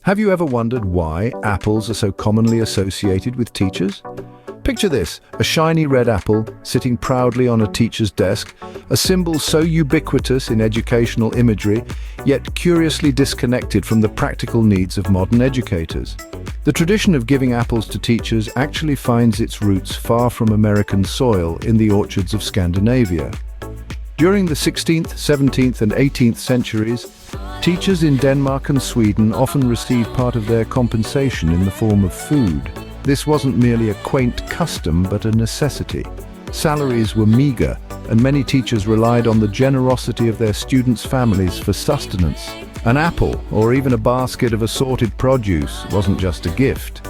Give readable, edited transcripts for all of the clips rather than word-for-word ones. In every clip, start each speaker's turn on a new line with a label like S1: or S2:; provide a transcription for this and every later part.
S1: Have you ever wondered why apples are so commonly associated with teachers? Picture this, a shiny red apple sitting proudly on a teacher's desk, a symbol so ubiquitous in educational imagery, yet curiously disconnected from the practical needs of modern educators. The tradition of giving apples to teachers actually finds its roots far from American soil in the orchards of Scandinavia. During the 16th, 17th and 18th centuries, teachers in Denmark and Sweden often received part of their compensation in the form of food. This wasn't merely a quaint custom, but a necessity. Salaries were meager, and many teachers relied on the generosity of their students' families for sustenance. An apple, or even a basket of assorted produce, wasn't just a gift.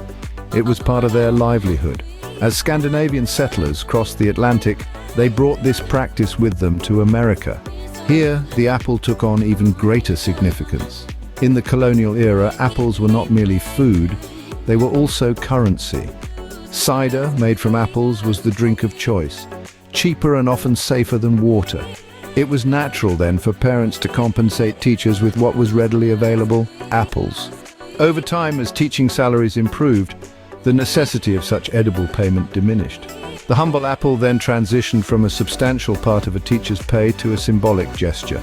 S1: It was part of their livelihood. As Scandinavian settlers crossed the Atlantic, they brought this practice with them to America. Here, the apple took on even greater significance. In the colonial era, apples were not merely food, they were also currency. Cider, made from apples, was the drink of choice, cheaper and often safer than water. It was natural then for parents to compensate teachers with what was readily available: apples. Over time, as teaching salaries improved, the necessity of such edible payment diminished. The humble apple then transitioned from a substantial part of a teacher's pay to a symbolic gesture.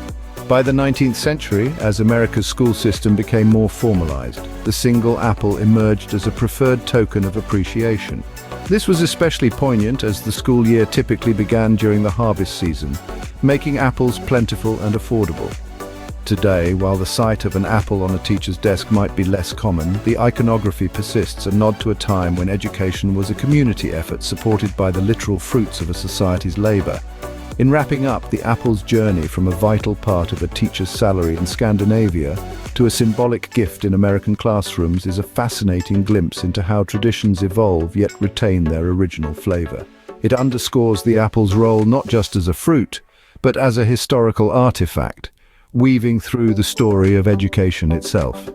S1: By the 19th century, as America's school system became more formalized, the single apple emerged as a preferred token of appreciation. This was especially poignant as the school year typically began during the harvest season, making apples plentiful and affordable. Today, while the sight of an apple on a teacher's desk might be less common, the iconography persists, a nod to a time when education was a community effort supported by the literal fruits of a society's labor. In wrapping up, the apple's journey from a vital part of a teacher's salary in Scandinavia to a symbolic gift in American classrooms is a fascinating glimpse into how traditions evolve yet retain their original flavor. It underscores the apple's role not just as a fruit, but as a historical artifact, weaving through the story of education itself.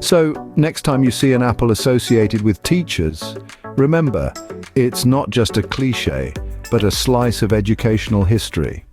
S1: So, next time you see an apple associated with teachers, remember, it's not just a cliché, but a slice of educational history.